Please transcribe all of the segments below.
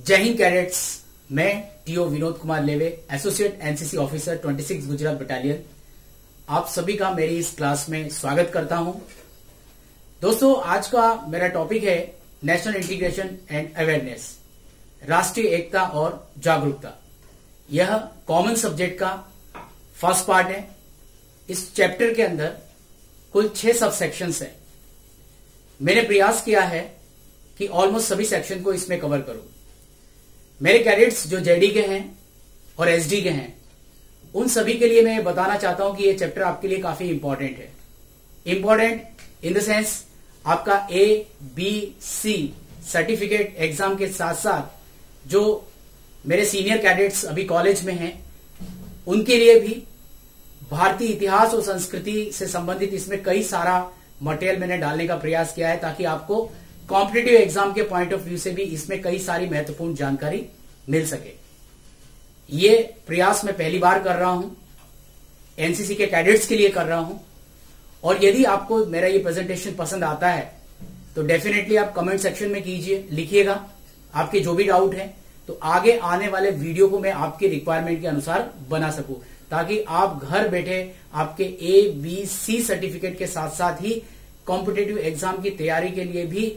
जय हिंद कैडेट्स। मैं टीओ विनोद कुमार लेवे, associate NCC officer 26 Gujarat battalion, आप सभी का मेरी इस क्लास में स्वागत करता हूं। दोस्तों, आज का मेरा टॉपिक है नेशनल इंटीग्रेशन एंड अवेयरनेस, राष्ट्रीय एकता और जागरूकता। यह कॉमन सब्जेक्ट का फर्स्ट पार्ट है। इस चैप्टर के अंदर कुल 6 सब सेक्शंस हैं। मैंने प्रयास किया है कि ऑलमोस्ट सभी सेक्शन को इसमें कवर करूं। मेरे कैडेट्स जो जेडी के हैं और एसडी के हैं, उन सभी के लिए मैं बताना चाहता हूं कि ये चैप्टर आपके लिए काफी इंपॉर्टेंट है। इंपॉर्टेंट इन द सेंस आपका ABC सर्टिफिकेट एग्जाम के साथ साथ जो मेरे सीनियर कैडेट्स अभी कॉलेज में हैं, उनके लिए भी भारतीय इतिहास और संस्कृति से संबंधित इसमें कई सारा मटेरियल मैंने डालने का प्रयास किया है, ताकि आपको कॉम्पिटिटिव एग्जाम के पॉइंट ऑफ व्यू से भी इसमें कई सारी महत्वपूर्ण जानकारी मिल सके। ये प्रयास मैं पहली बार कर रहा हूं, एनसीसी के कैडेट्स के लिए कर रहा हूं। और यदि आपको मेरा ये प्रेजेंटेशन पसंद आता है तो डेफिनेटली आप कमेंट सेक्शन में कीजिए, लिखिएगा आपके जो भी डाउट है, तो आगे आने वाले वीडियो को मैं आपके रिक्वायरमेंट के अनुसार बना सकूं, ताकि आप घर बैठे आपके ABC सर्टिफिकेट के साथ साथ ही कॉम्पिटिटिव एग्जाम की तैयारी के लिए भी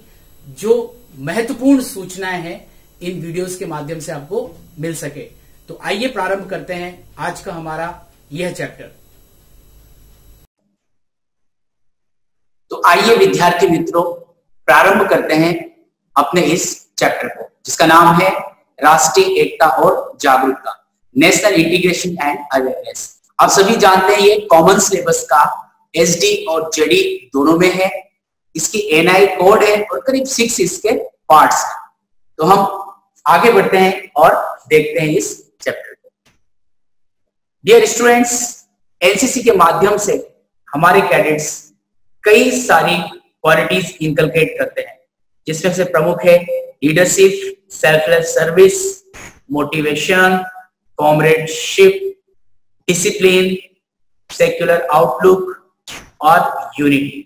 जो महत्वपूर्ण सूचनाएं हैं इन वीडियोस के माध्यम से आपको मिल सके। तो आइए प्रारंभ करते हैं आज का हमारा यह चैप्टर। तो आइए विद्यार्थी मित्रों, प्रारंभ करते हैं अपने इस चैप्टर को, जिसका नाम है राष्ट्रीय एकता और जागरूकता, नेशनल इंटीग्रेशन एंड अवेयरनेस। आप सभी जानते हैं ये कॉमन सिलेबस का एसडी और जेडी दोनों में है। इसकी एनआई कोड है और करीब 6 इसके पार्ट्स हैं। तो हम आगे बढ़ते हैं और देखते हैं इस चैप्टर को। डियर स्टूडेंट्स, एनसीसी के माध्यम से हमारे कैडेट्स कई सारी क्वालिटीज इनकलकेट करते हैं, जिसमें से प्रमुख है leadership, selfless service, motivation, comradeship, discipline, secular outlook और यूनिटी।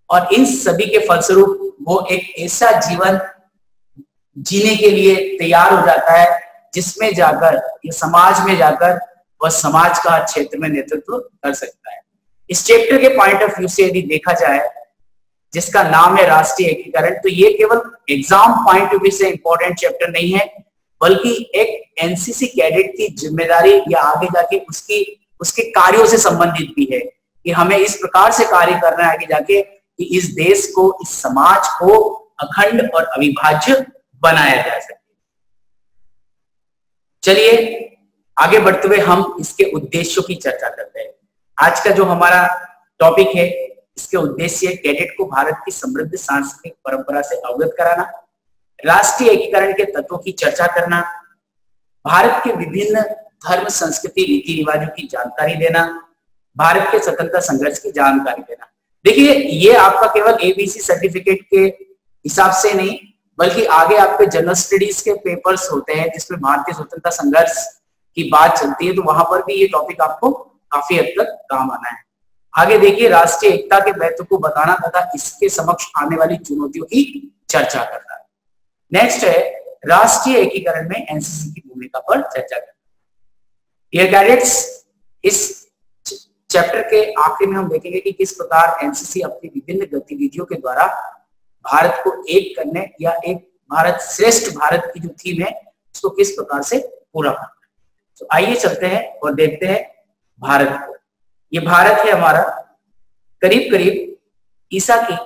और इन सभी के फलस्वरूप वो एक ऐसा जीवन जीने के लिए तैयार हो जाता है जिसमें जाकर या समाज में जाकर वह समाज का क्षेत्र में नेतृत्व कर सकता है। इस चैप्टर के पॉइंट ऑफ व्यू से यदि देखा जाए, जिसका नाम है राष्ट्रीय एकीकरण, तो ये केवल एग्जाम पॉइंट ऑफ व्यू से इंपॉर्टेंट चैप्टर नहीं है, बल्कि एक एनसीसी कैडेट की जिम्मेदारी या आगे जाके उसके कार्यों से संबंधित भी है कि हमें इस प्रकार से कार्य करना है आगे जाके कि इस देश को, इस समाज को अखंड और अविभाज्य बनाया जा सके। चलिए आगे बढ़ते हुए हम इसके उद्देश्यों की चर्चा करते हैं। आज का जो हमारा टॉपिक है, इसके उद्देश्य कैडेट को भारत की समृद्ध सांस्कृतिक परंपरा से अवगत कराना, राष्ट्रीय एकीकरण के तत्वों की चर्चा करना, भारत के विभिन्न धर्म, संस्कृति, रीति रिवाजों की जानकारी देना, भारत के स्वतंत्रता संघर्ष की जानकारी देना। देखिए, ये आपका केवल ABC सर्टिफिकेट के हिसाब से नहीं, बल्कि आगे आपके जनरल स्टडीज के पेपर्स होते हैं जिसमें भारतीय स्वतंत्रता संघर्ष की बात चलती है, तो वहां पर भी ये टॉपिक आपको काफी हद तक काम आना है। आगे देखिए, राष्ट्रीय एकता के महत्व को बताना तथा इसके समक्ष आने वाली चुनौतियों की चर्चा करना। नेक्स्ट है राष्ट्रीय एकीकरण में एनसीसी की भूमिका पर चर्चा करना। डियर कैडेट्स, इस चैप्टर के आखिर में हम देखेंगे कि किस प्रकार एनसीसी अपनी विभिन्न गतिविधियों के द्वारा भारत को एक करने या एक भारत श्रेष्ठ भारत की जो थीम है उसको किस प्रकार से पूरा करना है। तो आइए चलते हैं और देखते हैं भारत को। ये भारत है हमारा करीब करीब ईसा की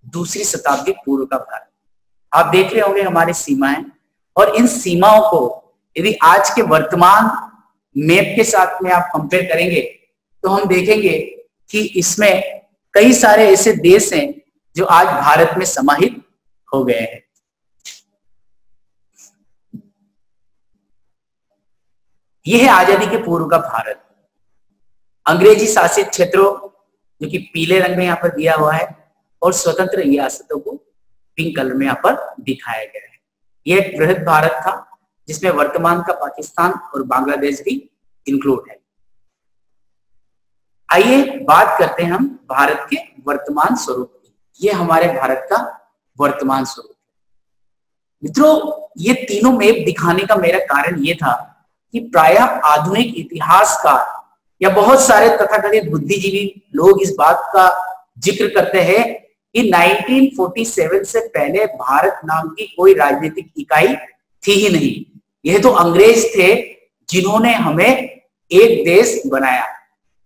2री शताब्दी पूर्व का भारत। आप देख रहे होंगे हमारी सीमाएं, और इन सीमाओं को यदि आज के वर्तमान मैप के साथ में आप कंपेयर करेंगे तो हम देखेंगे कि इसमें कई सारे ऐसे देश हैं जो आज भारत में समाहित हो गए हैं। यह है आजादी के पूर्व का भारत। अंग्रेजी शासित क्षेत्रों, जो कि पीले रंग में यहाँ पर दिया हुआ है, और स्वतंत्र रियासतों को पिंक कलर में यहाँ पर दिखाया गया है। यह एक बृहद भारत था जिसमें वर्तमान का पाकिस्तान और बांग्लादेश भी इंक्लूड है। आइए बात करते हैं हम भारत के वर्तमान स्वरूप की। ये हमारे भारत का वर्तमान स्वरूप है। मित्रों, ये तीनों मैप दिखाने का मेरा कारण ये था कि प्रायः आधुनिक इतिहासकार या बहुत सारे तथाकथित बुद्धिजीवी लोग इस बात का जिक्र करते हैं कि 1947 से पहले भारत नाम की कोई राजनीतिक इकाई थी ही नहीं। यह तो अंग्रेज थे जिन्होंने हमें एक देश बनाया।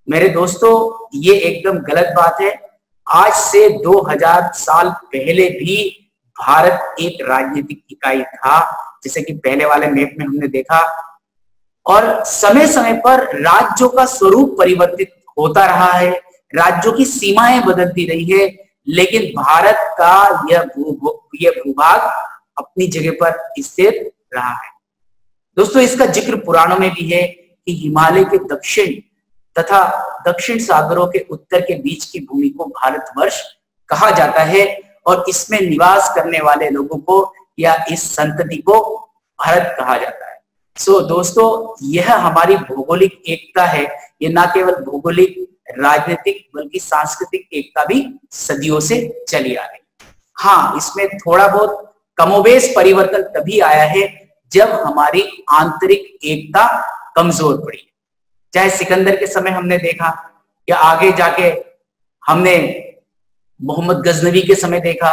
मेरे दोस्तों, ये एकदम गलत बात है। आज से 2000 साल पहले भी भारत एक राजनीतिक इकाई था, जैसे कि पहले वाले मैप में हमने देखा, और समय समय पर राज्यों का स्वरूप परिवर्तित होता रहा है, राज्यों की सीमाएं बदलती रही है, लेकिन भारत का यह भूभाग अपनी जगह पर स्थिर रहा है। दोस्तों, इसका जिक्र पुराणों में भी है कि हिमालय के दक्षिण तथा दक्षिण सागरों के उत्तर के बीच की भूमि को भारतवर्ष कहा जाता है और इसमें निवास करने वाले लोगों को या इस संतति को भारत कहा जाता है। सो दोस्तों, यह हमारी भौगोलिक एकता है। ये ना केवल भौगोलिक, राजनीतिक बल्कि सांस्कृतिक एकता भी सदियों से चली आ रही। हाँ, इसमें थोड़ा बहुत कमोबेश परिवर्तन तभी आया है जब हमारी आंतरिक एकता कमजोर पड़ी। चाहे सिकंदर के समय हमने देखा, या आगे जाके हमने मोहम्मद गजनवी के समय देखा,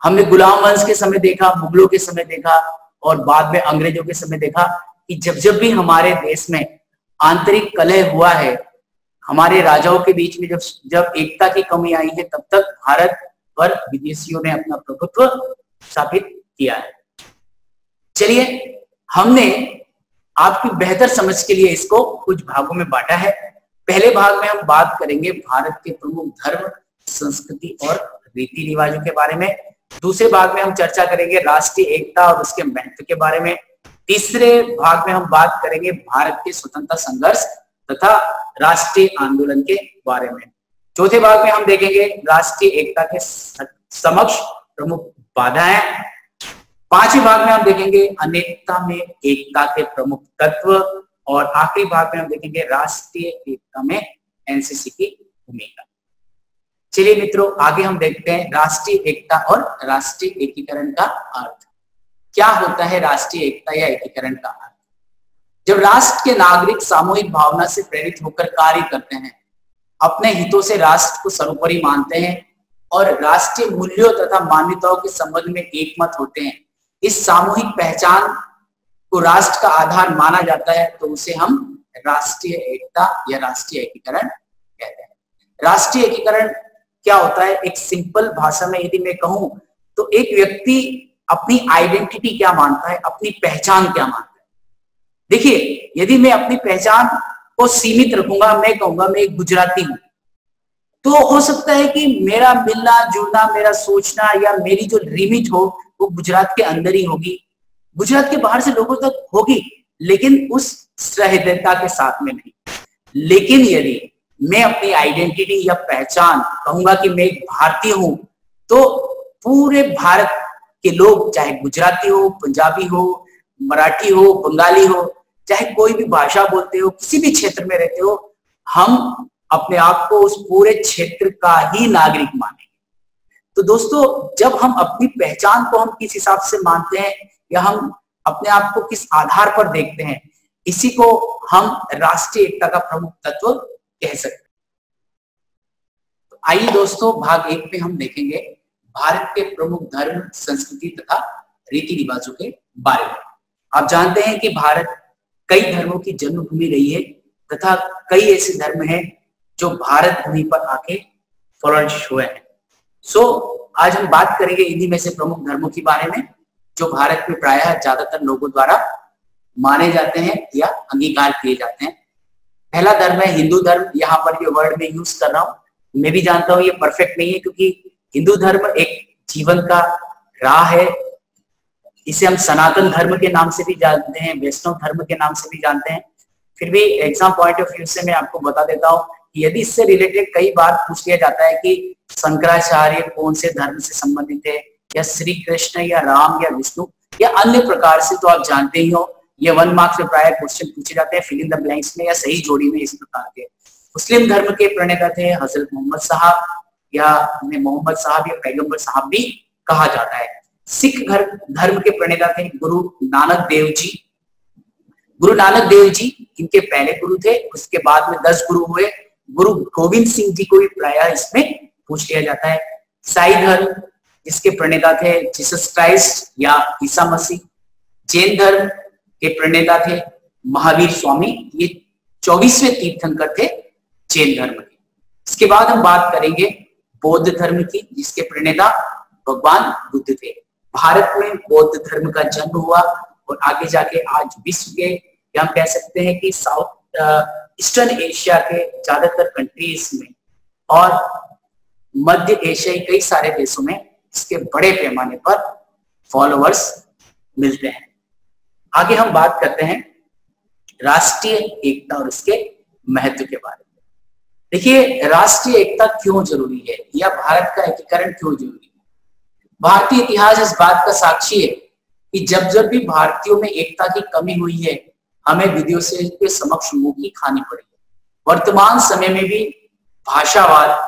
हमने गुलाम वंश के समय देखा, मुगलों के समय देखा, और बाद में अंग्रेजों के समय देखा कि जब जब भी हमारे देश में आंतरिक कलह हुआ है, हमारे राजाओं के बीच में जब एकता की कमी आई है, तब तक भारत पर विदेशियों ने अपना प्रभुत्व स्थापित किया है। चलिए, हमने आपकी बेहतर समझ के लिए इसको कुछ भागों में बांटा है। पहले भाग में हम बात करेंगे भारत के प्रमुख धर्म, संस्कृति और रीति रिवाजों के बारे में। दूसरे भाग में हम चर्चा करेंगे राष्ट्रीय एकता और उसके महत्व के बारे में। तीसरे भाग में हम बात करेंगे भारत के स्वतंत्रता संघर्ष तथा राष्ट्रीय आंदोलन के बारे में। चौथे भाग में हम देखेंगे राष्ट्रीय एकता के समक्ष प्रमुख बाधाएं। पांचवें भाग में हम देखेंगे अनेकता में एकता के प्रमुख तत्व, और आखिरी भाग में हम देखेंगे राष्ट्रीय एकता में एनसीसी की भूमिका। चलिए मित्रों, आगे हम देखते हैं राष्ट्रीय एकता और राष्ट्रीय एकीकरण का अर्थ। क्या होता है राष्ट्रीय एकता या एकीकरण का अर्थ? जब राष्ट्र के नागरिक सामूहिक भावना से प्रेरित होकर कार्य करते हैं, अपने हितों से राष्ट्र को सर्वोपरि मानते हैं और राष्ट्रीय मूल्यों तथा मान्यताओं के संबंध में एकमत होते हैं, इस सामूहिक पहचान को राष्ट्र का आधार माना जाता है, तो उसे हम राष्ट्रीय एकता या राष्ट्रीय एकीकरण कहते हैं। राष्ट्रीय एकीकरण क्या होता है? एक सिंपल भाषा में यदि मैं कहूं तो एक व्यक्ति अपनी आइडेंटिटी क्या मानता है, अपनी पहचान क्या मानता है। देखिए, यदि मैं अपनी पहचान को सीमित रखूंगा, मैं कहूंगा मैं एक गुजराती हूं, तो हो सकता है कि मेरा मिलना जुलना, मेरा सोचना या मेरी जो लिमिट हो वो गुजरात के अंदर ही होगी, गुजरात के बाहर से लोगों तक होगी, लेकिन उस सहृदयता के साथ में नहीं। लेकिन यदि मैं अपनी आइडेंटिटी या पहचान कहूंगा कि मैं एक भारतीय हूं, तो पूरे भारत के लोग, चाहे गुजराती हो, पंजाबी हो, मराठी हो, बंगाली हो, चाहे कोई भी भाषा बोलते हो, किसी भी क्षेत्र में रहते हो, हम अपने आप को उस पूरे क्षेत्र का ही नागरिक मानेंगे। तो दोस्तों, जब हम अपनी पहचान को हम किस हिसाब से मानते हैं या हम अपने आप को किस आधार पर देखते हैं, इसी को हम राष्ट्रीय एकता का प्रमुख तत्व कह सकते हैं। तो आइए दोस्तों, भाग 1 में हम देखेंगे भारत के प्रमुख धर्म, संस्कृति तथा रीति रिवाजों के बारे में। आप जानते हैं कि भारत कई धर्मों की जन्मभूमि रही है तथा कई ऐसे धर्म हैं जो भारत भूमि पर आके फ्लोरिश हुए हैं। आज हम बात करेंगे इन्हीं में से प्रमुख धर्मों के बारे में जो भारत में प्रायः ज्यादातर लोगों द्वारा माने जाते हैं या अंगीकार किए जाते हैं। पहला धर्म है हिंदू धर्म। यहाँ पर ये वर्ड में यूज कर रहा हूँ, मैं भी जानता हूँ ये परफेक्ट नहीं है, क्योंकि हिंदू धर्म एक जीवन का राह है। इसे हम सनातन धर्म के नाम से भी जानते हैं, वैष्णव धर्म के नाम से भी जानते हैं। फिर भी एग्जाम पॉइंट ऑफ व्यू से मैं आपको बता देता हूँ कि यदि इससे रिलेटेड कई बार पूछ लिया जाता है कि शंकराचार्य कौन से धर्म से संबंधित है, या श्री कृष्ण या राम या विष्णु या अन्य प्रकार से, तो आप जानते ही हो ये 1 मार्क्स में प्राय क्वेश्चन पूछे जाते हैं फिल इन द ब्लैंक्स में या सही जोड़ी में इस प्रकार के। मुस्लिम धर्म के प्रणेता थे हजरत मोहम्मद साहब, या उन्हें मोहम्मद साहब या पैगंबर साहब भी कहा जाता है। सिख धर्म के प्रणेता थे गुरु नानक देव जी। गुरु नानक देव जी इनके पहले गुरु थे, उसके बाद में 10 गुरु हुए। गुरु गोविंद सिंह जी को भी प्रायः इसमें पूछ लिया जाता है। ईसाई धर्म जिसके प्रणेता थे जीसस क्राइस्ट या ईसा मसीह। जैन धर्म के प्रणेता थे महावीर स्वामी, ये 24वें तीर्थंकर थे जैन धर्म के। इसके बाद हम बात करेंगे बौद्ध धर्म की, जिसके प्रणेता भगवान बुद्ध थे। भारत में बौद्ध धर्म का जन्म हुआ और आगे जाके आज विश्व के, या हम कह सकते हैं कि साउथ ईस्टर्न एशिया के ज्यादातर कंट्रीज में और मध्य एशियाई कई सारे देशों में इसके बड़े पैमाने पर फॉलोअर्स मिलते हैं। आगे हम बात करते हैं राष्ट्रीय एकता और उसके महत्व के बारे में। देखिए, राष्ट्रीय एकता क्यों जरूरी है या भारत का एकीकरण क्यों जरूरी है? भारतीय इतिहास इस बात का साक्षी है कि जब जब भी भारतीयों में एकता की कमी हुई है, हमें विदेशियों के समक्ष मुंह खानी पड़ी है। वर्तमान समय में भी भाषावाद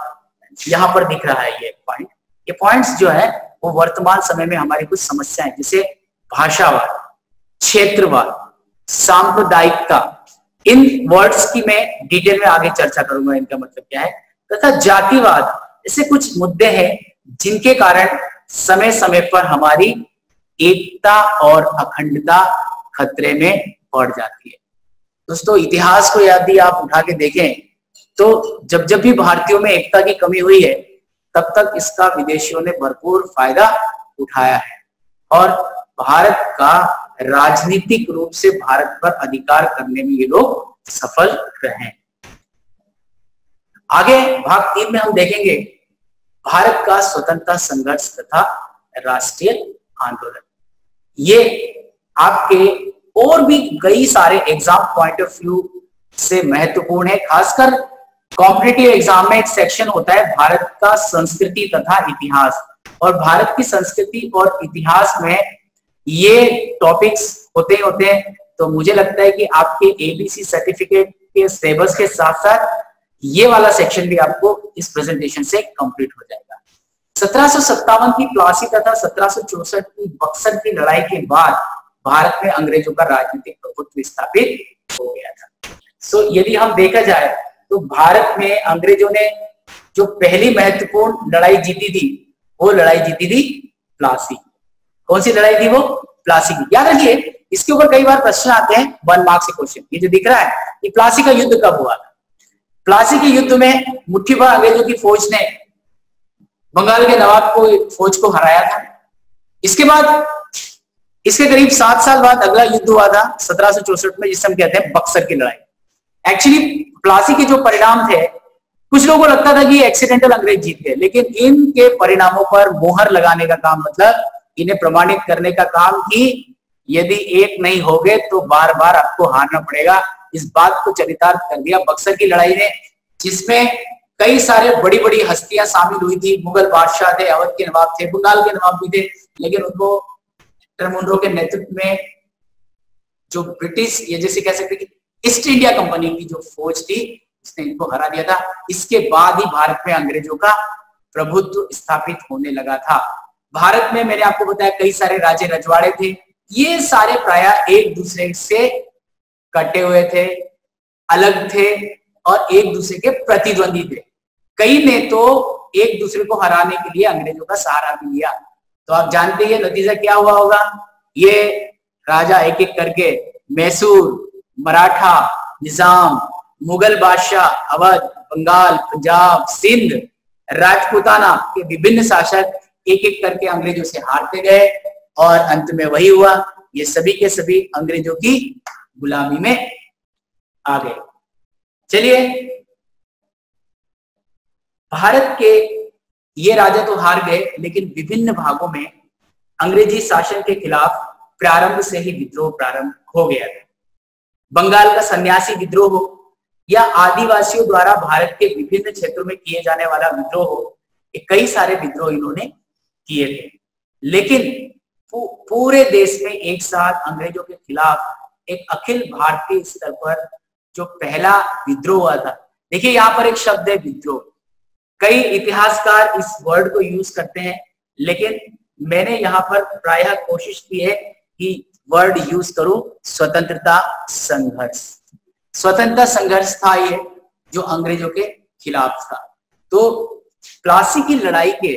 यहाँ पर दिख रहा है, ये पॉइंट, ये पॉइंट्स जो है वो वर्तमान समय में हमारी कुछ समस्याएं, जैसे भाषावाद, क्षेत्रवाद, सांप्रदायिकता, इन वर्ड्स की मैं डिटेल में आगे चर्चा करूंगा, इनका मतलब क्या है, तथा जातिवाद, ऐसे कुछ मुद्दे हैं जिनके कारण समय समय पर हमारी एकता और अखंडता खतरे में पड़ जाती है। दोस्तों, इतिहास को यदि आप उठा के देखें तो जब जब भी भारतीयों में एकता की कमी हुई है, तब तक इसका विदेशियों ने भरपूर फायदा उठाया है और भारत का राजनीतिक रूप से भारत पर अधिकार करने में ये लोग सफल रहे। आगे भाग 3 में हम देखेंगे भारत का स्वतंत्रता संघर्ष तथा राष्ट्रीय आंदोलन। ये आपके और भी कई सारे एग्जाम पॉइंट ऑफ व्यू से महत्वपूर्ण है। खासकर कॉम्पिटिटिव एग्जाम में एक सेक्शन होता है भारत का संस्कृति तथा इतिहास, और भारत की संस्कृति और इतिहास में ये टॉपिक्स होते हैं। तो मुझे लगता है कि आपके एबीसी सर्टिफिकेट के सिलेबस के साथ साथ ये वाला सेक्शन भी आपको इस प्रेजेंटेशन से कंप्लीट हो जाएगा। 1757 की प्लासी तथा 1764 की बक्सर की लड़ाई के बाद भारत में अंग्रेजों का राजनीतिक प्रभुत्व स्थापित हो गया था। सो यदि हम देखा जाए तो भारत में अंग्रेजों ने जो पहली महत्वपूर्ण लड़ाई जीती थी, वो लड़ाई जीती थी प्लासी। कौन सी लड़ाई थी वो? प्लासी की। याद रखिए, इसके ऊपर कई बार प्रश्न आते हैं 1 मार्क्स के क्वेश्चन। ये जो दिख रहा है, ये प्लासी का युद्ध कब हुआ था? प्लासी के युद्ध में मुट्ठी भर अंग्रेजों की फौज ने बंगाल के नवाब को फौज को हराया था। इसके बाद इसके करीब 7 साल बाद अगला युद्ध हुआ था 1764 में, जिसे हम कहते हैं बक्सर की लड़ाई। एक्चुअली प्लासी के जो परिणाम थे, कुछ लोगों को लगता था कि एक्सीडेंटल अंग्रेज जीत गए, लेकिन इनके परिणामों पर मोहर लगाने का काम, मतलब इन्हें प्रमाणित करने का काम कि यदि एक नहीं हो गए तो बार बार आपको हारना पड़ेगा, इस बात को चरितार्थ कर दिया बक्सर की लड़ाई ने, जिसमें कई सारे बड़ी बड़ी हस्तियां शामिल हुई थी। मुगल बादशाह थे, अवध के नवाब थे, बंगाल के नवाब भी थे, लेकिन उनको मुनरो के नेतृत्व में जो ब्रिटिश, ये जैसे कह सकते कि ईस्ट इंडिया कंपनी की जो फौज थी, उसने इनको हरा दिया था। इसके बाद ही भारत में अंग्रेजों का प्रभुत्व स्थापित होने लगा था। भारत में मैंने आपको बताया कई सारे राजे रजवाड़े थे, ये सारे प्रायः एक दूसरे से कटे हुए थे, अलग थे और एक दूसरे के प्रतिद्वंदी थे। कई ने तो एक दूसरे को हराने के लिए अंग्रेजों का सहारा भी लिया। तो आप जानते हैं नतीजा क्या हुआ होगा। ये राजा एक एक करके मैसूर, मराठा, निजाम, मुगल बादशाह, अवध, बंगाल, पंजाब, सिंध, राजपूताना के विभिन्न शासक एक एक करके अंग्रेजों से हारते गए और अंत में वही हुआ, ये सभी के सभी अंग्रेजों की गुलामी में आ गए। चलिए, भारत के ये राजा तो हार गए, लेकिन विभिन्न भागों में अंग्रेजी शासन के खिलाफ प्रारंभ से ही विद्रोह प्रारंभ हो गया था। बंगाल का सन्यासी विद्रोह हो या आदिवासियों द्वारा भारत के विभिन्न क्षेत्रों में किए जाने वाला विद्रोह हो, कई सारे विद्रोह इन्होंने किए थे। लेकिन पूरे देश में एक साथ अंग्रेजों के खिलाफ एक अखिल भारतीय स्तर पर जो पहला विद्रोह हुआ था। देखिए, यहाँ पर एक शब्द है विद्रोह। कई इतिहासकार इस वर्ड को यूज करते हैं, लेकिन मैंने यहाँ पर प्रायः कोशिश की है कि वर्ड यूज करूं, स्वतंत्रता संघर्ष। स्वतंत्रता संघर्ष था ये जो अंग्रेजों के खिलाफ था। तो प्लासी की लड़ाई के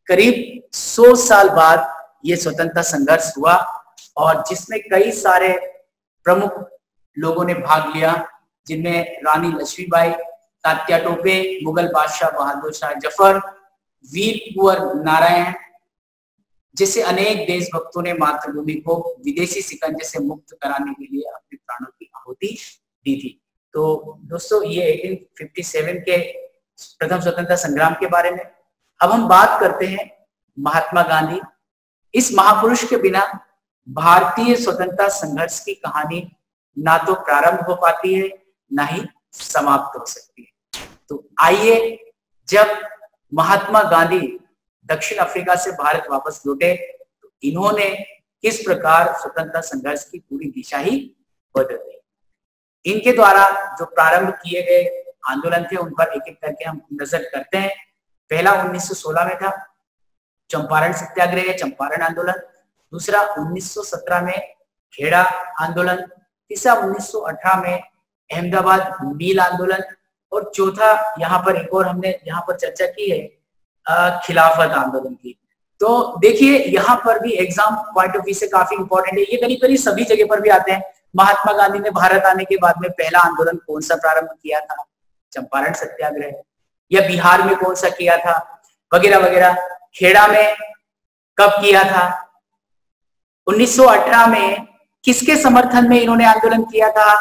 करीब 100 साल बाद ये स्वतंत्रता संघर्ष हुआ और जिसमें कई सारे प्रमुख लोगों ने भाग लिया, जिनमें रानी लक्ष्मीबाई, तात्या टोपे, मुगल बादशाह बहादुर शाह जफर, वीर कुंवर नारायण जैसे अनेक देशभक्तों ने मातृभूमि को विदेशी शिकंजे से मुक्त कराने के लिए अपने प्राणों की आहुति दी थी। तो दोस्तों ये 1857 के प्रथम स्वतंत्रता संग्राम के बारे में। अब हम बात करते हैं महात्मा गांधी। इस महापुरुष के बिना भारतीय स्वतंत्रता संघर्ष की कहानी ना तो प्रारंभ हो पाती है ना ही समाप्त हो सकती है। तो आइए, जब महात्मा गांधी दक्षिण अफ्रीका से भारत वापस लौटे तो इन्होंने किस प्रकार स्वतंत्रता संघर्ष की पूरी दिशा ही बदल दी। इनके द्वारा जो प्रारंभ किए गए आंदोलन थे उन पर एक एक करके हम नजर करते हैं। पहला 1916 में था चंपारण सत्याग्रह, चंपारण आंदोलन। दूसरा 1917 में खेड़ा आंदोलन। तीसरा 1918 में अहमदाबाद मिल आंदोलन। और चौथा यहाँ पर एक और हमने यहाँ पर चर्चा की है खिलाफत आंदोलन की। तो देखिए यहाँ पर भी एग्जाम पॉइंट ऑफ व्यू से काफी इंपॉर्टेंट है, ये करीब करीब सभी जगह पर भी आते हैं। महात्मा गांधी ने भारत आने के बाद में पहला आंदोलन कौन सा प्रारंभ किया था? चंपारण सत्याग्रह। या बिहार में कौन सा किया था? वगैरह वगैरह। खेड़ा में कब किया था? 1918 में किसके समर्थन में इन्होंने आंदोलन किया था?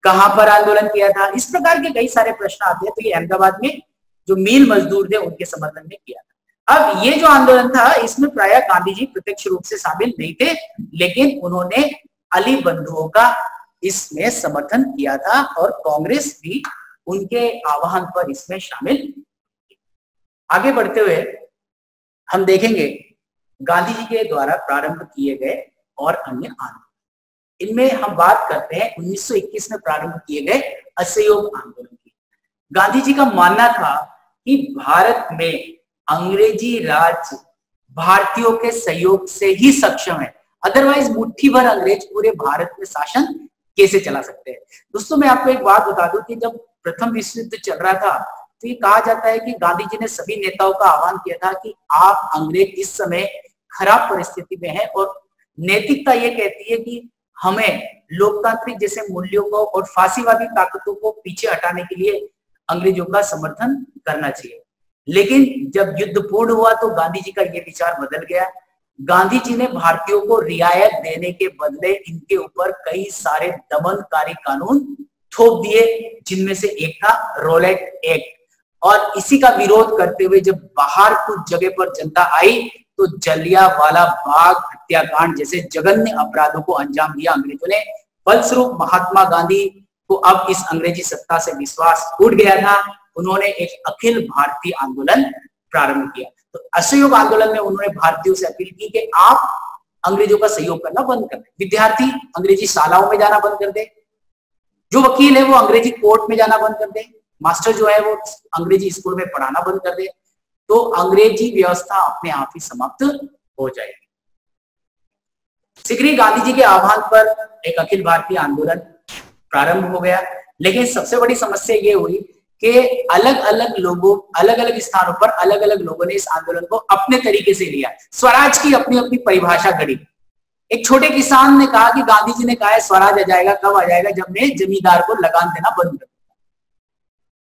कहां पर आंदोलन किया था? इस प्रकार के कई सारे प्रश्न आते हैं। तो ये अहमदाबाद में जो मील मजदूर थे उनके समर्थन में किया था। अब ये जो आंदोलन था इसमें प्रायः गांधी जी प्रत्यक्ष रूप से शामिल नहीं थे, लेकिन उन्होंने अली बंधुओं का इसमें समर्थन किया था और कांग्रेस भी उनके आह्वान पर इसमें शामिल। आगे बढ़ते हुए हम देखेंगे गांधी जी के द्वारा प्रारंभ किए गए और अन्य आंदोलन। इनमें हम बात करते हैं 1921 में प्रारंभ किए गए असहयोग आंदोलन की। गांधी जी का मानना था कि भारत में अंग्रेजी राज भारतीयों के सहयोग से ही सक्षम है, अदरवाइज मुट्ठी भर अंग्रेज पूरे भारत में शासन कैसे चला सकते हैं। दोस्तों मैं आपको एक बात बता दूं कि जब प्रथम विश्व युद्ध चल रहा था तो ये कहा जाता है कि गांधी जी ने सभी नेताओं का आह्वान किया था कि आप अंग्रेज इस समय खराब परिस्थिति में है और नैतिकता ये कहती है कि हमें लोकतांत्रिक जैसे मूल्यों को और फांसीवादी ताकतों को पीछे हटाने के लिए अंग्रेजों का समर्थन करना चाहिए। लेकिन जब युद्ध पूर्ण हुआ तो गांधी जी का ये विचार बदल गया। गांधी जी ने भारतीयों को रियायत देने के बदले इनके ऊपर कई सारे दमनकारी कानून थोप दिए, जिनमें से एक था रोलेट एक्ट। और इसी का विरोध करते हुए जब बाहर कुछ जगह पर जनता आई तो जलियांवाला बाग हत्याकांड जैसे जघन्य अपराधों को अंजाम दिया अंग्रेजों ने। फलस्वरूप महात्मा गांधी को अब इस अंग्रेजी सत्ता से विश्वास उठ गया था। उन्होंने एक अखिल भारतीय आंदोलन प्रारंभ किया। तो असहयोग आंदोलन में उन्होंने भारतीयों से अपील की कि आप अंग्रेजों का सहयोग करना बंद कर दें। विद्यार्थी अंग्रेजी शालाओं में जाना बंद कर दे, जो वकील है वो अंग्रेजी कोर्ट में जाना बंद कर दे, मास्टर जो है वो अंग्रेजी स्कूल में पढ़ाना बंद कर दे, तो अंग्रेजी व्यवस्था अपने आप ही समाप्त हो जाएगी। शीघ्र ही गांधी जी के आह्वान पर एक अखिल भारतीय आंदोलन प्रारंभ हो गया। लेकिन सबसे बड़ी समस्या ये हुई कि अलग अलग स्थानों पर अलग अलग लोगों ने इस आंदोलन को अपने तरीके से लिया। स्वराज की अपनी अपनी परिभाषा घड़ी। एक छोटे किसान ने कहा कि गांधी जी ने कहा है स्वराज आ जाएगा, कब आ जाएगा? जब मैं जमींदार को लगान देना बंद कर दूंगा।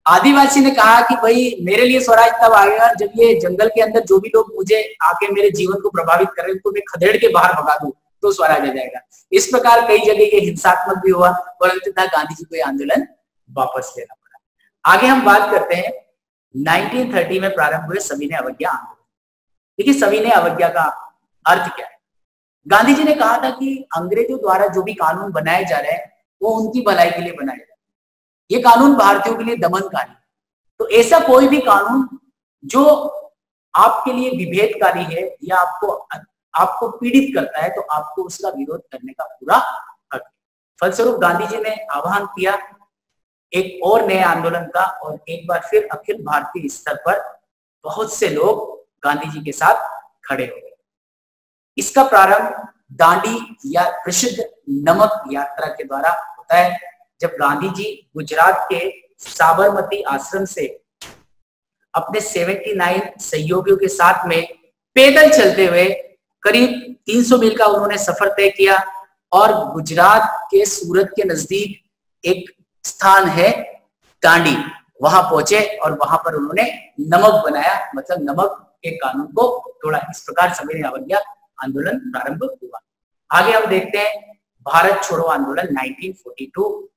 आदिवासी ने कहा कि भाई मेरे लिए स्वराज तब आएगा जब ये जंगल के अंदर जो भी लोग मुझे आके मेरे जीवन को प्रभावित कर रहे हैं उनको मैं खदेड़ के बाहर भगा दूं तो स्वराज आ जाएगा। इस प्रकार कई जगह ये हिंसात्मक भी हुआ और अंततः गांधी जी को ये आंदोलन वापस लेना पड़ा। आगे हम बात करते हैं 1930 में प्रारंभ हुए सविनय अवज्ञा आंदोलन। देखिए सविनय अवज्ञा का अर्थ क्या है? गांधी जी ने कहा था कि अंग्रेजों द्वारा जो भी कानून बनाए जा रहे हैं वो उनकी भलाई के लिए बनाए जा रहे हैं। ये कानून भारतीयों के लिए दमनकारी। तो ऐसा कोई भी कानून जो आपके लिए विभेदकारी है या आपको पीड़ित करता है तो आपको उसका विरोध करने का पूरा हक है। फलस्वरूप गांधी जी ने आह्वान किया एक और नए आंदोलन का और एक बार फिर अखिल भारतीय स्तर पर बहुत से लोग गांधी जी के साथ खड़े हो गए। इसका प्रारंभ दांडी या प्रसिद्ध नमक यात्रा के द्वारा होता है, जब गांधी जी गुजरात के साबरमती आश्रम से अपने 79 सहयोगियों के साथ में पैदल चलते हुए करीब 300 मील का उन्होंने सफर तय किया और गुजरात के सूरत के नजदीक एक स्थान है दांडी, वहां पहुंचे और वहां पर उन्होंने नमक बनाया, मतलब नमक के कानून को तोड़ा। इस प्रकार सविनय अवज्ञा आंदोलन प्रारंभ हुआ। आगे हम देखते हैं भारत छोड़ो आंदोलन 1942।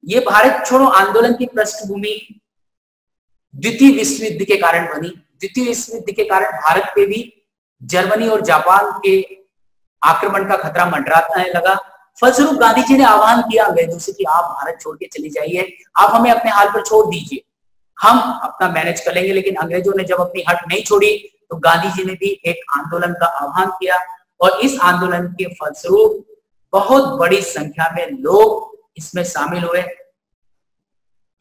ये भारत छोड़ो आंदोलन की पृष्ठभूमि द्वितीय विश्व युद्ध के कारण बनी। द्वितीय विश्व युद्ध के कारण भारत पे भी जर्मनी और जापान के आक्रमण का खतरा मंडराने लगा। फलस्वरूप गांधी जी ने आह्वान किया अंग्रेजों से कि आप भारत छोड़ के चली जाइए, आप हमें अपने हाल पर छोड़ दीजिए, हम अपना मैनेज कर लेंगे। लेकिन अंग्रेजों ने जब अपनी हट नहीं छोड़ी तो गांधी जी ने भी एक आंदोलन का आह्वान किया और इस आंदोलन के फलस्वरूप बहुत बड़ी संख्या में लोग इसमें शामिल हुए।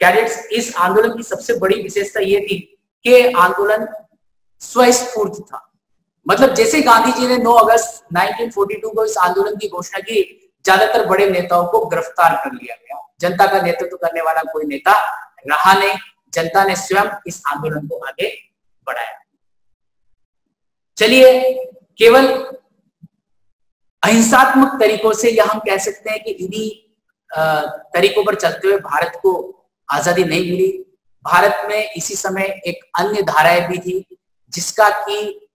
कैडेट्स, इस आंदोलन की सबसे बड़ी विशेषता यह थी कि आंदोलन स्वस्फूर्त था। मतलब जैसे गांधी जी ने 9 अगस्त 1942 को इस आंदोलन की घोषणा की, ज्यादातर बड़े नेताओं को गिरफ्तार कर लिया गया। जनता का नेतृत्व करने वाला कोई नेता रहा नहीं, जनता ने स्वयं इस आंदोलन को आगे बढ़ाया। चलिए, केवल अहिंसात्मक तरीकों से, या हम कह सकते हैं कि इन्हीं तरीकों पर चलते हुए भारत को आजादी नहीं मिली। भारत में इसी समय एक अन्य धाराएं भी थी जिसका कि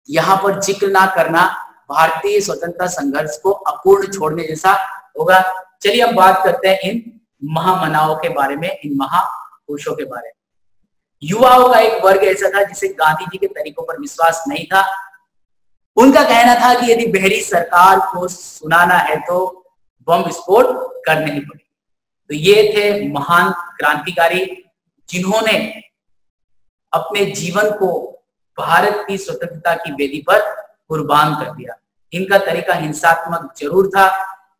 यहाँ पर जिक्र ना करना भारतीय स्वतंत्रता संघर्ष को अपूर्ण छोड़ने जैसा होगा। चलिए हम बात करते हैं इन महामनाओं के बारे में, इन महापुरुषों के बारे में। युवाओं का एक वर्ग ऐसा था जिसे गांधी जी के तरीकों पर विश्वास नहीं था। उनका कहना था कि यदि बहरी सरकार को सुनाना है तो बम विस्फोट करने ही पड़े। तो ये थे महान क्रांतिकारी जिन्होंने अपने जीवन को भारत की स्वतंत्रता की वेदी पर कुर्बान कर दिया। इनका तरीका हिंसात्मक जरूर था,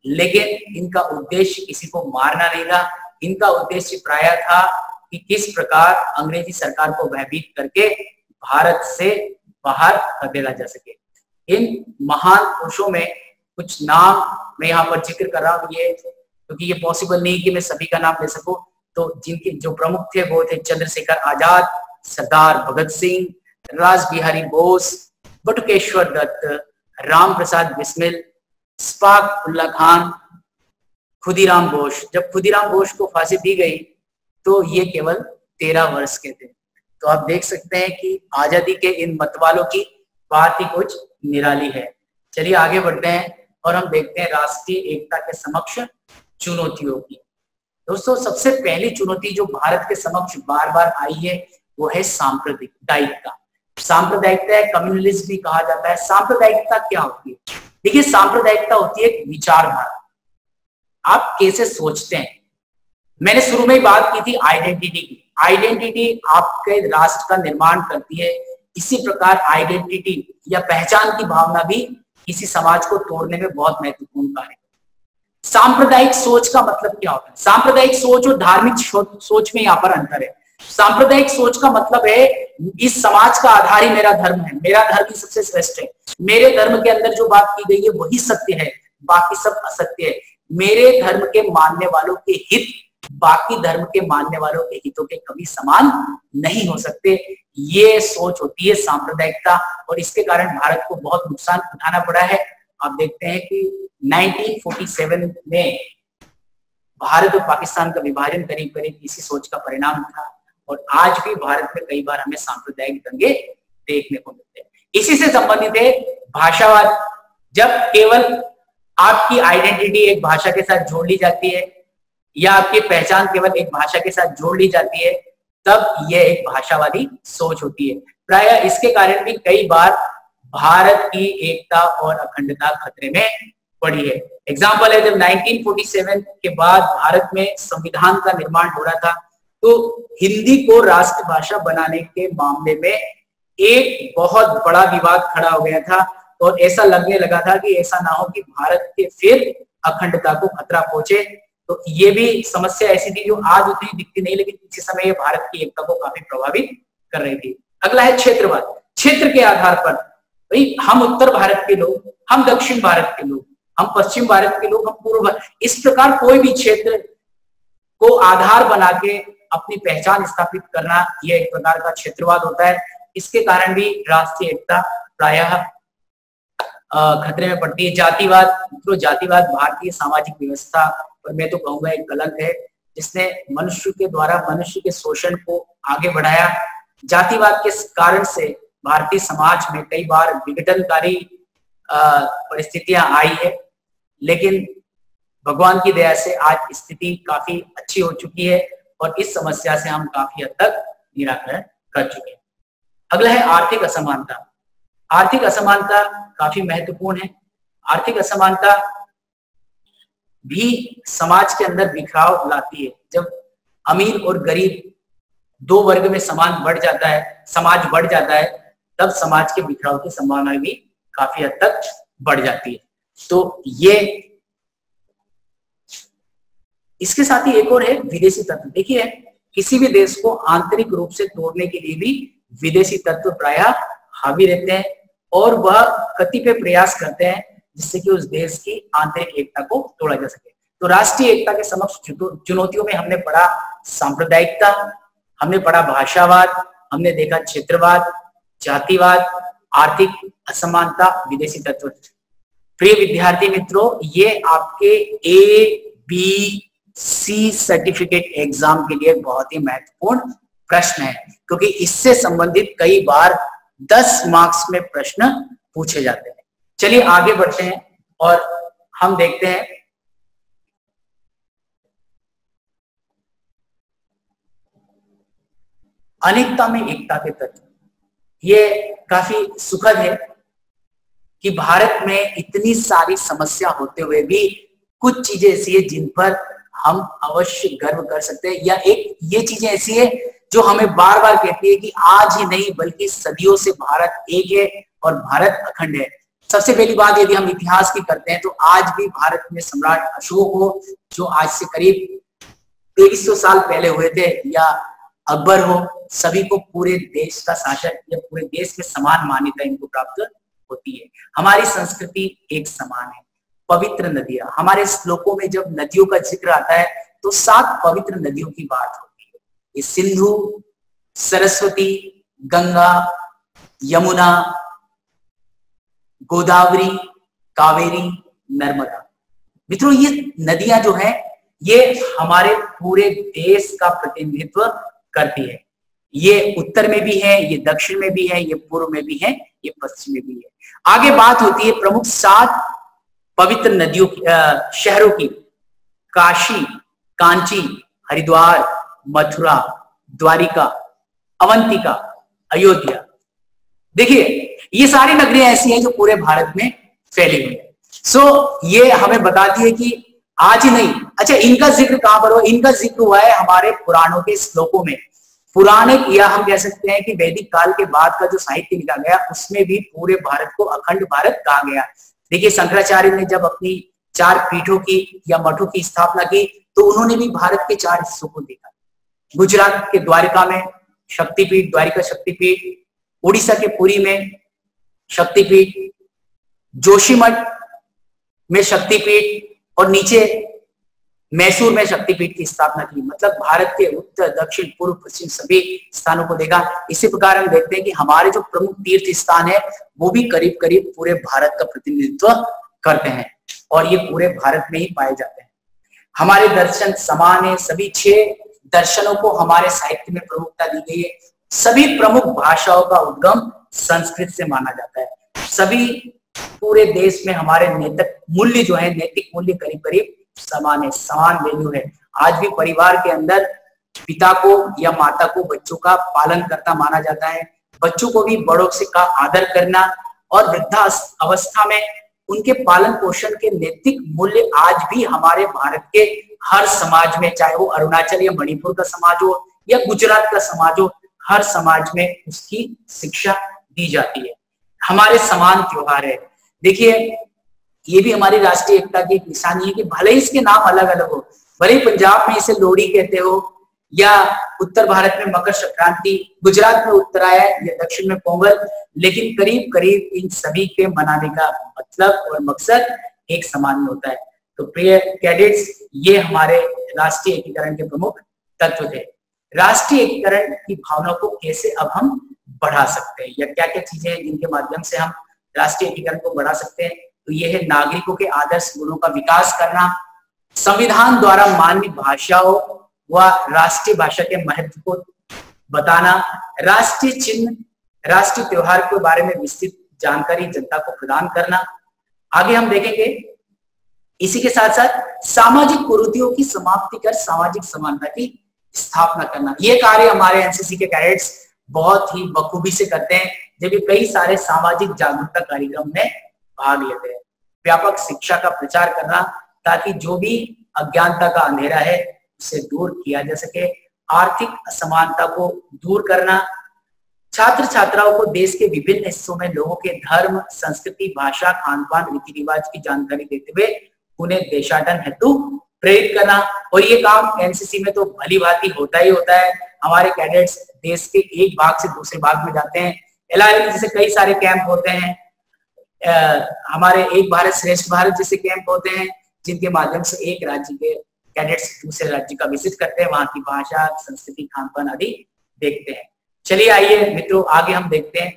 लेकिन इनका उद्देश्य किसी को मारना नहीं था। इनका उद्देश्य प्राय था कि किस प्रकार अंग्रेजी सरकार को भयभीत करके भारत से बाहर कर देना जा सके। इन महान पुरुषों में कुछ नाम मैं यहाँ पर जिक्र कर रहा हूँ, ये क्योंकि ये पॉसिबल नहीं कि मैं सभी का नाम ले सकूं। तो जिनके जो प्रमुख थे वो थे चंद्रशेखर आजाद, सरदार भगत सिंह, राज बिहारी बोस, बटुकेश्वर दत्त, राम प्रसाद बिस्मिल, इस्हाक उल्ला खान, खुदीराम बोस। जब खुदीराम बोस को फांसी दी गई तो ये केवल 13 वर्ष के थे। तो आप देख सकते हैं कि आजादी के इन मतवालों की बात ही कुछ निराली है। चलिए आगे बढ़ते हैं और हम देखते हैं राष्ट्रीय एकता के समक्ष चुनौतियों की। दोस्तों, सबसे पहली चुनौती जो भारत के समक्ष बार बार आई है वो है सांप्रदायिकता। सांप्रदायिकता कम्युनलिज्म भी कहा जाता है। सांप्रदायिकता क्या होती है? देखिए, सांप्रदायिकता होती है एक विचारधारा, आप कैसे सोचते हैं। मैंने शुरू में ही बात की थी आइडेंटिटी की। आइडेंटिटी आपके राष्ट्र का निर्माण करती है। इसी प्रकार आइडेंटिटी या पहचान की भावना भी किसी समाज को तोड़ने में बहुत महत्वपूर्ण कार्य है। सांप्रदायिक सोच का मतलब क्या होता है? सांप्रदायिक सोच और धार्मिक सोच में यहाँ पर अंतर है। सांप्रदायिक सोच का मतलब है इस समाज का आधार ही मेरा धर्म है, मेरा धर्म ही सबसे श्रेष्ठ है, मेरे धर्म के अंदर जो बात की गई है वही सत्य है, बाकी सब असत्य है। मेरे धर्म के मानने वालों के हित बाकी धर्म के मानने वालों के हितों के कभी समान नहीं हो सकते। ये सोच होती है सांप्रदायिकता, और इसके कारण भारत को बहुत नुकसान उठाना पड़ा है। आप देखते हैं कि 1947 में भारत और पाकिस्तान का विभाजन करीब करीब इसी सोच का परिणाम था, और आज भी भारत में कई बार हमें सांप्रदायिक दंगे देखने को मिलते हैं। इसी से संबंधित है भाषावाद। जब केवल आपकी आइडेंटिटी एक भाषा के साथ जोड़ ली जाती है या आपकी पहचान केवल एक भाषा के साथ जोड़ ली जाती है, तब यह एक भाषावादी सोच होती है। प्राय इसके कारण भी कई बार भारत की एकता और अखंडता खतरे में पड़ी है। एग्जाम्पल है, जब 1947 के बाद भारत में संविधान का निर्माण हो रहा था तो हिंदी को राष्ट्रभाषा बनाने के मामले में एक बहुत बड़ा विवाद खड़ा हो गया था, और ऐसा लगने लगा था कि ऐसा ना हो कि भारत के फिर अखंडता को खतरा पहुंचे। तो ये भी समस्या ऐसी थी जो आज उतनी दिखती नहीं, लेकिन किसी समय ये भारत की एकता को काफी प्रभावित कर रही थी। अगला है क्षेत्रवाद। क्षेत्र के आधार पर भाई हम उत्तर भारत के लोग, हम दक्षिण भारत के लोग, हम पश्चिम भारत के लोग, हम पूर्व, इस प्रकार कोई भी क्षेत्र को आधार बना के अपनी पहचान स्थापित करना, यह एक प्रकार का क्षेत्रवाद होता है। इसके कारण भी राष्ट्रीय एकता प्रायः खतरे में पड़ती है। जातिवाद, तो जातिवाद भारतीय सामाजिक व्यवस्था पर मैं तो कहूंगा एक कलंक है, जिसने मनुष्य के द्वारा मनुष्य के शोषण को आगे बढ़ाया। जातिवाद के कारण से भारतीय समाज में कई बार विघटनकारी परिस्थितियां आई है, लेकिन भगवान की दया से आज स्थिति काफी अच्छी हो चुकी है और इस समस्या से हम काफी हद तक निराकरण कर चुके हैं। अगला है आर्थिक असमानता। आर्थिक असमानता काफी महत्वपूर्ण है। आर्थिक असमानता भी समाज के अंदर बिखराव लाती है। जब अमीर और गरीब दो वर्ग में समाज बढ़ जाता है, तब समाज के बिखराव की संभावना भी काफी हद तक बढ़ जाती है। तो ये, इसके साथ ही एक और है विदेशी तत्व। देखिए, किसी भी देश को आंतरिक रूप से तोड़ने के लिए भी विदेशी तत्व प्रायः हावी रहते हैं और वह कतिपय प्रयास करते हैं जिससे कि उस देश की आंतरिक एकता को तोड़ा जा सके। तो राष्ट्रीय एकता के समक्ष चुनौतियों में हमने पढ़ा सांप्रदायिकता, हमने पढ़ा भाषावाद, हमने देखा क्षेत्रवाद, जातिवाद, आर्थिक असमानता, विदेशी तत्व। प्रिय विद्यार्थी मित्रों, ये आपके ABC सर्टिफिकेट एग्जाम के लिए बहुत ही महत्वपूर्ण प्रश्न है, क्योंकि इससे संबंधित कई बार 10 मार्क्स में प्रश्न पूछे जाते हैं। चलिए आगे बढ़ते हैं और हम देखते हैं अनेकता में एकता के तत्व। ये काफी सुखद है कि भारत में इतनी सारी समस्या होते हुए भी कुछ चीजें ऐसी है जिन पर हम अवश्य गर्व कर सकते हैं, या एक ये चीजें ऐसी है जो हमें बार बार कहती है कि आज ही नहीं बल्कि सदियों से भारत एक है और भारत अखंड है। सबसे पहली बात, यदि हम इतिहास की करते हैं तो आज भी भारत में सम्राट अशोक हो, जो आज से करीब 2300 साल पहले हुए थे, या अकबर हो, सभी को पूरे देश का शासक या पूरे देश में समान मान्यता इनको प्राप्त होती है। हमारी संस्कृति एक समान है। पवित्र नदियां, हमारे श्लोकों में जब नदियों का जिक्र आता है तो 7 पवित्र नदियों की बात होती है। ये सिंधु, सरस्वती, गंगा, यमुना, गोदावरी, कावेरी, नर्मदा। मित्रों, ये नदियां जो है ये हमारे पूरे देश का प्रतिनिधित्व करती है। ये उत्तर में भी है, ये दक्षिण में भी है, ये पूर्व में भी है, ये पश्चिम में भी है। आगे बात होती है प्रमुख 7 पवित्र नदियों की, शहरों की। काशी, कांची, हरिद्वार, मथुरा, द्वारिका, अवंतिका, अयोध्या। देखिए, ये सारी नगरियां ऐसी हैं जो पूरे भारत में फैली हुई है। ये हमें बताती है कि आज ही नहीं, अच्छा इनका जिक्र कहां पर हो? इनका जिक्र हुआ है हमारे पुराणों के श्लोकों में। पुराणिक, या हम कह सकते हैं कि वैदिक काल के बाद का जो साहित्य लिखा गया उसमें भी पूरे भारत को अखंड भारत कहा गया। देखिए, शंकराचार्य ने जब अपनी 4 पीठों की या मठों की स्थापना की तो उन्होंने भी भारत के 4 हिस्सों को देखा। गुजरात के द्वारिका में शक्तिपीठ, द्वारिका शक्तिपीठ, उड़ीसा के पुरी में शक्तिपीठ, जोशीमठ में शक्तिपीठ, और नीचे मैसूर में शक्तिपीठ की स्थापना की। मतलब भारत के उत्तर, दक्षिण, पूर्व, पश्चिम सभी स्थानों को देखा। इसी प्रकार हम देखते हैं कि हमारे जो प्रमुख तीर्थ स्थान है वो भी करीब करीब पूरे भारत का प्रतिनिधित्व करते हैं और ये पूरे भारत में ही पाए जाते हैं। हमारे दर्शन समान है। सभी 6 दर्शनों को हमारे साहित्य में प्रमुखता दी गई है। सभी प्रमुख भाषाओं का उद्गम संस्कृत से माना जाता है। सभी पूरे देश में हमारे नैतिक मूल्य जो है, नैतिक मूल्य करीब करीब समान है, समान वैल्यू है। आज भी परिवार के अंदर पिता को या माता को बच्चों का पालन करता माना जाता है। बच्चों को भी बड़ों से का आदर करना और वृद्धा अवस्था में उनके पालन पोषण के नैतिक मूल्य आज भी हमारे भारत के हर समाज में, चाहे वो अरुणाचल या मणिपुर का समाज हो या गुजरात का समाज हो, हर समाज में उसकी शिक्षा दी जाती है। हमारे समान त्योहार है। देखिए, ये भी हमारी राष्ट्रीय एकता की एक निशानी है कि भले ही इसके नाम अलग अलग हो, भले ही पंजाब में इसे लोहड़ी कहते हो या उत्तर भारत में मकर संक्रांति, गुजरात में उत्तरायण या दक्षिण में पोंगल, लेकिन करीब करीब इन सभी के मनाने का मतलब और मकसद एक समान होता है। तो प्रिय कैडेट्स, ये हमारे राष्ट्रीय एकीकरण के प्रमुख तत्व थे। राष्ट्रीय एकीकरण की भावना को कैसे अब हम बढ़ा सकते हैं, या क्या क्या चीजें हैं जिनके माध्यम से हम राष्ट्रीय एकीकरण को बढ़ा सकते हैं? तो ये है नागरिकों के आदर्श गुणों का विकास करना, संविधान द्वारा मान्य भाषाओं व राष्ट्रीय भाषा के महत्व को बताना, राष्ट्रीय चिन्ह, राष्ट्रीय त्योहार के बारे में विस्तृत जानकारी जनता को प्रदान करना। आगे हम देखेंगे इसी के साथ साथ सामाजिक कुरीतियों की समाप्ति कर सामाजिक समानता की स्थापना करना। ये कार्य हमारे एनसीसी के कैडेट्स बहुत ही बखूबी से करते हैं, जबकि कई सारे सामाजिक जागरूकता कार्यक्रम में भाग लेते हैं। व्यापक शिक्षा का प्रचार करना ताकि जो भी अज्ञानता का अंधेरा है उसे दूर किया जा सके, आर्थिक असमानता को दूर करना, छात्र छात्राओं को देश के विभिन्न हिस्सों में लोगों के धर्म, संस्कृति, भाषा, खान पान, रीति रिवाज की जानकारी देते हुए उन्हें देशाटन हेतु प्रेरित करना। और ये काम एनसीसी में तो भली भांति होता ही होता है। हमारे कैडेट्स देश के एक भाग से दूसरे भाग में जाते हैं। एलआरएम जैसे कई सारे कैंप होते हैं, हमारे एक भारत श्रेष्ठ भारत जैसे कैंप होते हैं, जिनके माध्यम से एक राज्य के कैडेट्स दूसरे राज्य का विजिट करते हैं, वहां की भाषा, संस्कृति, खान पान आदि देखते हैं। चलिए आइए मित्रों, आगे हम देखते हैं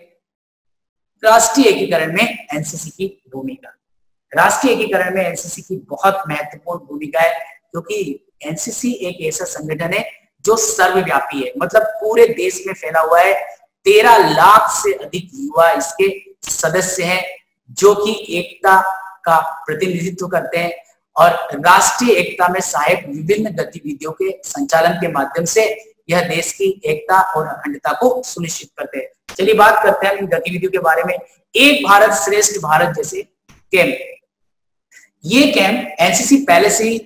राष्ट्रीय एकीकरण में एनसीसी की भूमिका। राष्ट्रीय एकीकरण में एनसीसी की बहुत महत्वपूर्ण भूमिका है, क्योंकि एनसीसी एक ऐसा संगठन है जो सर्वव्यापी है, मतलब पूरे देश में फैला हुआ है। 13 लाख से अधिक युवा इसके सदस्य हैं, जो कि एकता का प्रतिनिधित्व करते हैं और राष्ट्रीय एकता में सहायक विभिन्न गतिविधियों के संचालन के माध्यम से यह देश की एकता और अखंडता को सुनिश्चित करते हैं। चलिए बात करते हैं इन गतिविधियों के बारे में। एक भारत श्रेष्ठ भारत जैसे कैंप, ये कैंप एनसीसी पहले से ही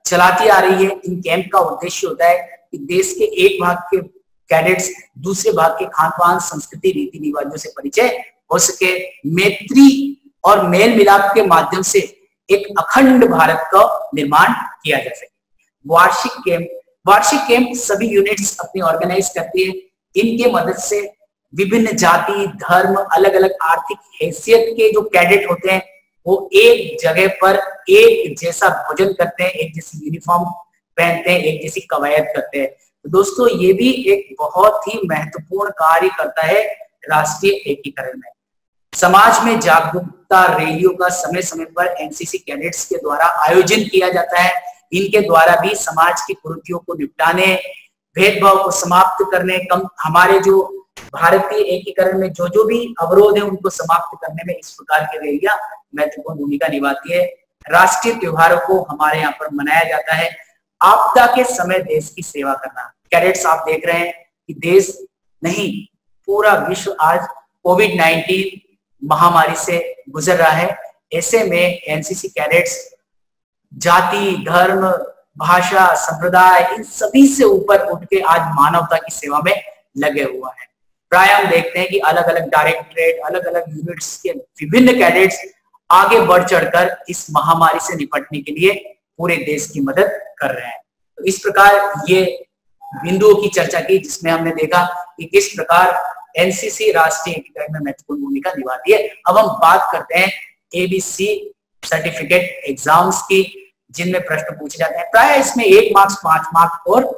चलाती आ रही है। इन कैंप का उद्देश्य होता है कि देश के एक भाग के कैडेट्स दूसरे भाग के खान पान, संस्कृति, रीति रिवाजों से परिचय हो सके, मैत्री और मेल मिलाप के माध्यम से एक अखंड भारत का निर्माण किया जा सके। वार्षिक कैंप सभी यूनिट्स अपनी ऑर्गेनाइज करती है। इनके मदद से विभिन्न जाति, धर्म, अलग अलग आर्थिक हैसियत के जो कैडेट होते हैं वो एक जगह पर एक जैसा भोजन करते हैं, एक जैसी यूनिफॉर्म पहनते हैं, एक जैसी कवायद करते हैं। तो दोस्तों, ये भी एक बहुत ही महत्वपूर्ण कार्य करता है राष्ट्रीय एकीकरण में। समाज में जागरूकता रैलियों का समय समय पर एनसीसी कैडेट्स के द्वारा आयोजन किया जाता है। इनके द्वारा भी समाज की कुरीतियों को निपटाने, भेदभाव को समाप्त करने, हमारे जो भारतीय एकीकरण में जो भी अवरोध है उनको समाप्त करने में इस प्रकार की रैलियां महत्वपूर्ण भूमिका निभाती है। राष्ट्रीय त्योहारों को हमारे यहाँ पर मनाया जाता है। आपदा के समय देश की सेवा करना। कैडेट्स, आप देख रहे हैं कि देश नहीं, पूरा विश्व आज कोविड-19 महामारी से गुजर रहा है। ऐसे में एनसीसी कैडेट्स जाति, धर्म, भाषा, संप्रदाय, इन सभी से ऊपर उठ के आज मानवता की सेवा में लगे हुआ है। प्राय हम देखते हैं कि अलग अलग डायरेक्टरेट, अलग अलग यूनिट्स के विभिन्न कैडेट्स आगे बढ़ चढ़कर इस महामारी से निपटने के लिए पूरे देश की मदद कर रहे हैं। तो इस प्रकार ये बिंदुओं की चर्चा की, जिसमें हमने देखा कि किस प्रकार एनसीसी राष्ट्रीय एकीकरण में महत्वपूर्ण भूमिका निभाती है। अब हम बात करते हैं एबीसी सर्टिफिकेट एग्जाम्स की, जिनमें प्रश्न पूछे जाते हैं। प्राय इसमें 1 मार्क्स, 5 मार्क्स और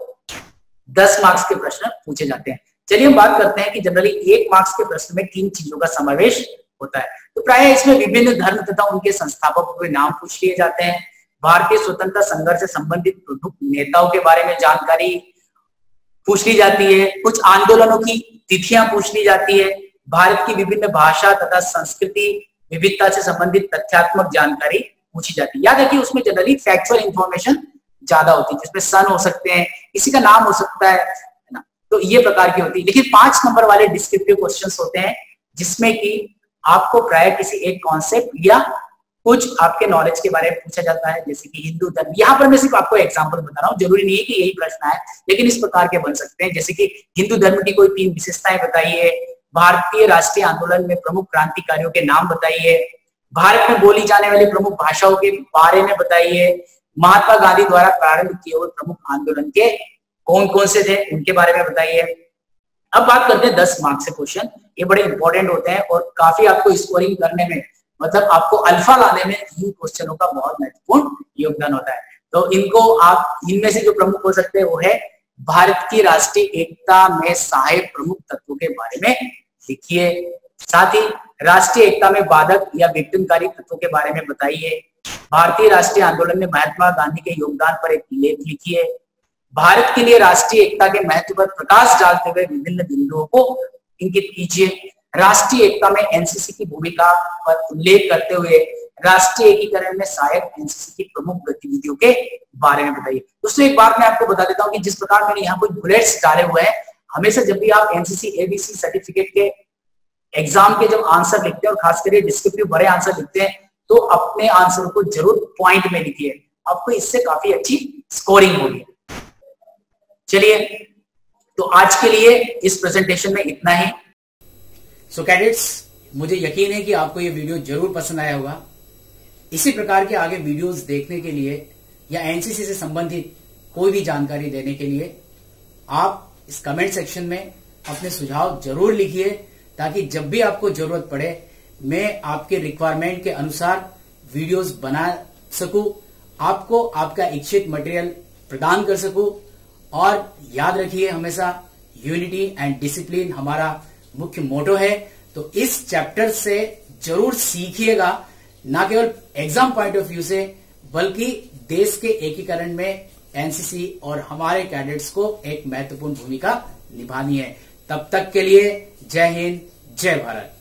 10 मार्क्स के प्रश्न पूछे जाते हैं। चलिए हम बात करते हैं कि जनरली 1 मार्क्स के प्रश्न में 3 चीजों का समावेश होता है। तो प्राय इसमें विभिन्न धर्म तथा उनके संस्थापकों के नाम पूछ लिए जाते हैं। भारतीय स्वतंत्रता संघर्ष से संबंधित प्रमुख नेताओं के बारे में जानकारी पूछ ली जाती है। कुछ आंदोलनों की तिथियां पूछ ली जाती है। भारत की विभिन्न भाषा तथा संस्कृति विविधता से संबंधित तथ्यात्मक जानकारी पूछी जाती है। याद रखिए, उसमें जनरली फैक्चुअल इंफॉर्मेशन ज्यादा होती है, जिसमें सन हो सकते हैं, किसी का नाम हो सकता है ना, तो ये प्रकार की होती है। लेकिन 5 नंबर वाले डिस्क्रिप्टिव क्वेश्चंस होते हैं, जिसमें कि आपको प्राय किसी एक कॉन्सेप्ट या कुछ आपके नॉलेज के बारे में पूछा जाता है, जैसे कि हिंदू धर्म। यहाँ पर मैं सिर्फ आपको एग्जांपल बता रहा हूँ, जरूरी नहीं है कि यही प्रश्न आए, लेकिन इस प्रकार के बन सकते हैं। जैसे कि हिंदू धर्म की कोई 3 विशेषताएं बताइए, भारतीय राष्ट्रीय आंदोलन में प्रमुख क्रांतिकारियों के नाम बताइए, भारत में बोली जाने वाली प्रमुख भाषाओं के बारे में बताइए, महात्मा गांधी द्वारा प्रारंभ किए हुए प्रमुख आंदोलन के कौन कौन से थे उनके बारे में बताइए। अब बात करते हैं 10 मार्क्स से क्वेश्चन। ये बड़े इंपॉर्टेंट होते हैं और काफी आपको स्कोरिंग करने में, मतलब आपको अल्फा लाने में इन क्वेश्चनों का बहुत महत्वपूर्ण योगदान होता है। तो इनको आप, इनमें से जो प्रमुख हो सकते हैं वो है, भारत की राष्ट्रीय एकता में सहायक प्रमुख तत्वों के बारे में लिखिए। साथ ही राष्ट्रीय एकता में बाधक या विघटनकारी तत्वों के बारे में बताइए। भारतीय राष्ट्रीय आंदोलन में महात्मा गांधी के योगदान पर एक लेख लिखिए। भारत के लिए राष्ट्रीय एकता के महत्व पर प्रकाश डालते हुए विभिन्न बिंदुओं को इंगित कीजिए। राष्ट्रीय एकता में एनसीसी की भूमिका पर उल्लेख करते हुए राष्ट्रीय एकीकरण में सहायक एनसीसी की प्रमुख गतिविधियों के बारे में बताइए। दोस्तों एक बात मैं आपको बता देता हूं कि जिस प्रकार मैंने यहाँ कुछ बुलेट्स डाले हुए हैं, हमेशा जब भी आप एनसीसी एबीसी सर्टिफिकेट के एग्जाम के जब आंसर लिखते हैं और खास करके डिस्क्रिप्टिव बड़े आंसर लिखते हैं, तो अपने आंसर को जरूर पॉइंट में लिखिए, आपको इससे काफी अच्छी स्कोरिंग होगी। चलिए, तो आज के लिए इस प्रेजेंटेशन में इतना ही। सो कैडेट्स, मुझे यकीन है कि आपको ये वीडियो जरूर पसंद आया होगा। इसी प्रकार के आगे वीडियोस देखने के लिए या एनसीसी से संबंधित कोई भी जानकारी देने के लिए आप इस कमेंट सेक्शन में अपने सुझाव जरूर लिखिए, ताकि जब भी आपको जरूरत पड़े मैं आपके रिक्वायरमेंट के अनुसार वीडियोस बना सकूं, आपको आपका इच्छित मटेरियल प्रदान कर सकूं। और याद रखिए, हमेशा यूनिटी एंड डिसिप्लिन हमारा मुख्य मोटो है। तो इस चैप्टर से जरूर सीखिएगा, ना केवल एग्जाम पॉइंट ऑफ व्यू से, बल्कि देश के एकीकरण में एनसीसी और हमारे कैडेट्स को एक महत्वपूर्ण भूमिका निभानी है। तब तक के लिए जय हिंद, जय भारत।